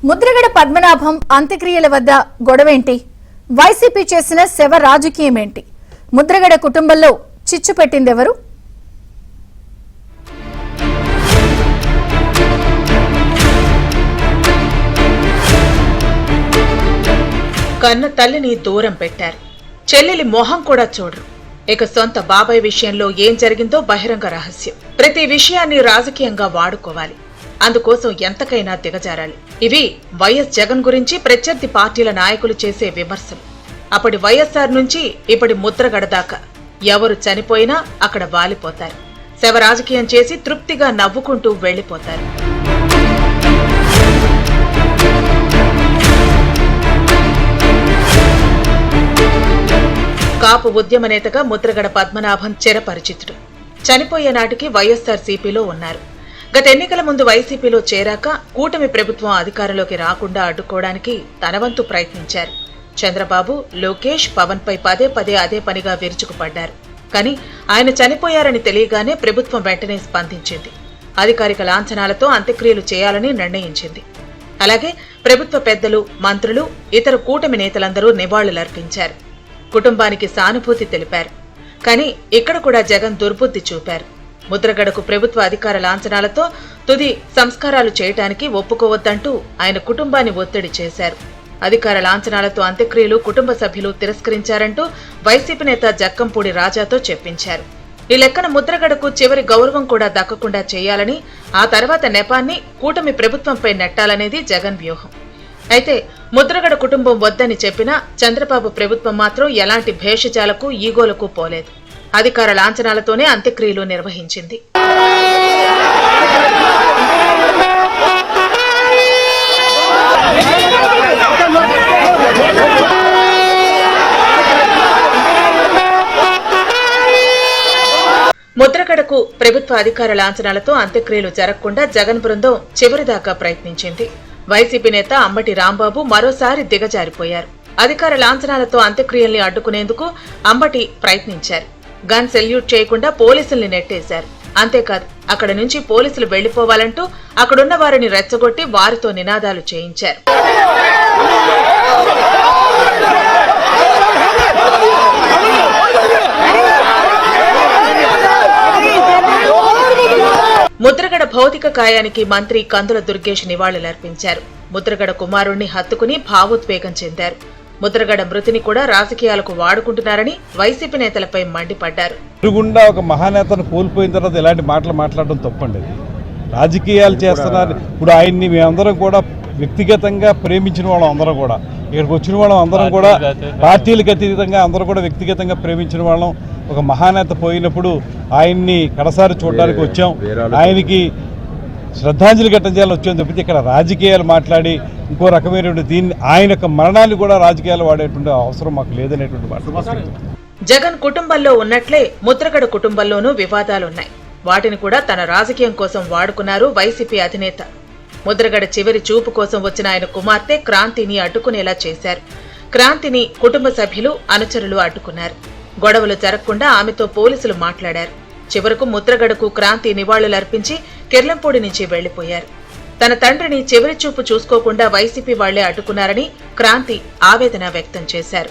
ముద్రగడ పద్మనాభం అంత్యక్రియల వద్ద గొడవేంటి? వైసీపీ చేసిన శవ రాజకీయమేంటి? ముద్రగడ కుటుంబంలో చిచ్చు పెట్టిందెవరు? కన్న తల్లిని దూరం పెట్టారు. చెల్లెలి మొహం కూడా చూడరు. ఇక సొంత బాబాయ్ విషయంలో ఏం జరిగిందో బహిరంగ రహస్యం. ప్రతి విషయాన్ని రాజకీయంగా వాడుకోవాలి. అందుకోసం ఎంతకైనా దిగజారాలి. ఇవి వైఎస్ జగన్ గురించి ప్రత్యర్థి పార్టీల నాయకులు చేసే విమర్శలు. అప్పటి వైఎస్ఆర్ నుంచి ఇప్పటి ముద్రగడ దాకా ఎవరు చనిపోయినా అక్కడ వాలిపోతారు. శవ రాజకీయం చేసి తృప్తిగా నవ్వుకుంటూ వెళ్లిపోతారు. కాపు ఉద్యమ నేతగా ముద్రగడ పద్మనాభం చిరపరిచితుడు. చనిపోయే నాటికి వైఎస్ఆర్సీపీలో ఉన్నారు. గత ఎన్నికల ముందు వైసీపీలో చేరాక కూటమి ప్రభుత్వం అధికారంలోకి రాకుండా అడ్డుకోవడానికి తన వంతు ప్రయత్నించారు. చంద్రబాబు, లోకేష్, పవన్ పై పదే పదే అదే పనిగా విరుచుకుపడ్డారు. కానీ ఆయన చనిపోయారని తెలియగానే ప్రభుత్వం వెంటనే స్పందించింది. అధికారిక లాంఛనాలతో అంత్యక్రియలు చేయాలని నిర్ణయించింది. అలాగే ప్రభుత్వ పెద్దలు, మంత్రులు, ఇతర కూటమి నేతలందరూ నివాళులర్పించారు. కుటుంబానికి సానుభూతి తెలిపారు. కానీ ఇక్కడ కూడా జగన్ దుర్బుద్ధి చూపారు. ముద్రగడకు ప్రభుత్వ అధికార లాంఛనాలతో తుది సంస్కారాలు చేయటానికి ఒప్పుకోవద్దంటూ ఆయన కుటుంబాన్ని ఒత్తిడి చేశారు. అధికార లాంఛనాలతో అంత్యక్రియలు కుటుంబ సభ్యులు తిరస్కరించారంటూ వైసీపీ నేత జక్కంపూడి రాజాతో చెప్పించారు. ఈ లెక్కన ముద్రగడకు చివరి గౌరవం కూడా దక్కకుండా చేయాలని, ఆ తర్వాత నెపాన్ని కూటమి ప్రభుత్వంపై నెట్టాలనేది జగన్ వ్యూహం. అయితే ముద్రగడ కుటుంబం వద్దని చెప్పినా చంద్రబాబు ప్రభుత్వం మాత్రం ఎలాంటి భేషజాలకు, ఈగోలకు పోలేదు. అధికార లాంఛనాలతోనే అంత్యక్రియలు నిర్వహించింది. ముద్రగడకు ప్రభుత్వ అధికార లాంఛనాలతో అంత్యక్రియలు జరగకుండా జగన్ బృందం చివరిదాకా ప్రయత్నించింది. వైసీపీ నేత అంబటి రాంబాబు మరోసారి దిగజారిపోయారు. అధికార లాంఛనాలతో అంత్యక్రియల్ని అడ్డుకునేందుకు అంబటి ప్రయత్నించారు. గన్ సెల్యూట్ చేయకుండా పోలీసుల్ని నెట్టేశారు. అంతేకాదు, అక్కడ నుంచి పోలీసులు వెళ్లిపోవాలంటూ అక్కడున్న వారిని రెచ్చగొట్టి వారితో నినాదాలు చేయించారు. ముద్రగడ భౌతిక కాయానికి మంత్రి కందుల దుర్గేష్ నివాళులర్పించారు. ముద్రగడ కుమారుణ్ణి హత్తుకుని భావోద్వేగం చెందారు. ముద్రగడ మృతిని కూడా రాజకీయాలకు వాడుకుంటున్నారని వైసీపీ నేతలపై మండిపడ్డారు. ఎదురుగుండా ఒక మహానేతను కోల్పోయిన తర్వాత ఇలాంటి మాటలు మాట్లాడడం తప్పండి. రాజకీయాలు చేస్తున్నారు. ఇప్పుడు ఆయన్ని మేమందరం కూడా వ్యక్తిగతంగా ప్రేమించిన వాళ్ళం, అందరం కూడా ఇక్కడికి వచ్చిన వాళ్ళం అందరం కూడా పార్టీలకు అతీతంగా అందరూ కూడా వ్యక్తిగతంగా ప్రేమించిన వాళ్ళం. ఒక మహానేత పోయినప్పుడు ఆయన్ని కడసారి చూడడానికి వచ్చాం. ఆయనకి శ్రద్ధాంజలి ఘటించాలని వచ్చాం తప్పితే ఇక్కడ రాజకీయాలు మాట్లాడి ఇంకో రకమైనటువంటి దీన్ని ఆయన యొక్క మరణాన్ని కూడా రాజకీయాలు వాడేటువంటి అవసరం మాకు లేదనేటువంటి మాట. జగన్ కుటుంబంలో ఉన్నట్లే ముద్రగడ కుటుంబంలోనూ వివాదాలున్నాయి. వాటిని కూడా తన రాజకీయం కోసం వాడుకున్నారు వైసీపీ అధినేత. ముద్రగడ చివరి చూపు కోసం వచ్చిన ఆయన కుమార్తె క్రాంతిని అడ్డుకునేలా చేశారు. క్రాంతిని కుటుంబ సభ్యులు, అనుచరులు అడ్డుకున్నారు. గొడవలు జరగకుండా ఆమెతో పోలీసులు మాట్లాడారు. చివరకు ముద్రగడకు క్రాంతి నివాళులర్పించి కిర్లంపూడి నుంచి వెళ్లిపోయారు. తన తండ్రిని చివరి చూపు చూసుకోకుండా వైసీపీ వాళ్లే అడ్డుకున్నారని క్రాంతి ఆవేదన వ్యక్తం చేశారు.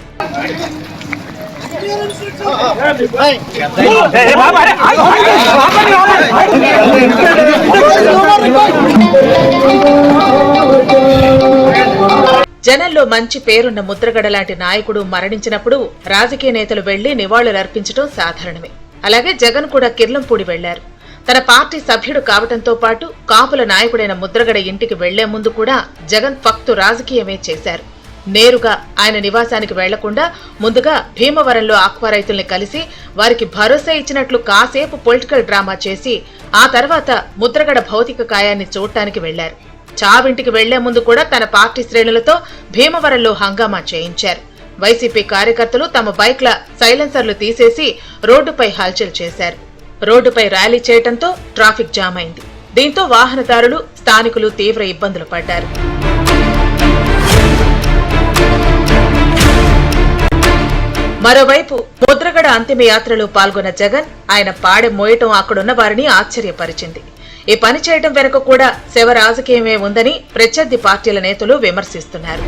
జనంలో మంచి పేరున్న ముద్రగడ లాంటి నాయకుడు మరణించినప్పుడు రాజకీయ నేతలు వెళ్లి నివాళులర్పించడం సాధారణమే. అలాగే జగన్ కూడా కిర్లంపూడి వెళ్లారు. తన పార్టీ సభ్యుడు కావడంతో పాటు కాపుల నాయకుడైన ముద్రగడ ఇంటికి వెళ్లే ముందు కూడా జగన్ ఫక్తు రాజకీయమే చేశారు. నేరుగా ఆయన నివాసానికి వెళ్లకుండా ముందుగా భీమవరంలో ఆక్వా రైతుల్ని కలిసి వారికి భరోసా ఇచ్చినట్లు కాసేపు పొలిటికల్ డ్రామా చేసి ఆ తర్వాత ముద్రగడ భౌతిక కాయాన్ని చూడటానికి వెళ్లారు. చావింటికి వెళ్లే ముందు కూడా తన పార్టీ శ్రేణులతో భీమవరంలో హంగామా చేయించారు. వైసీపీ కార్యకర్తలు తమ బైక్ల సైలెన్సర్లు తీసేసి రోడ్డుపై హల్చల్ చేశారు. రోడ్డుపై ర్యాలీ చేయడంతో ట్రాఫిక్ జామ్ అయింది. దీంతో వాహనదారులు, స్థానికులు తీవ్ర ఇబ్బందులు పడ్డారు. మరోవైపు ముద్రగడ అంతిమ యాత్రలో పాల్గొన్న జగన్ ఆయన పాడె మోయటం అక్కడున్న వారిని ఆశ్చర్యపరిచింది. ఈ పని చేయడం వెనుక కూడా శవ రాజకీయమే ఉందని ప్రత్యర్థి పార్టీల నేతలు విమర్శిస్తున్నారు.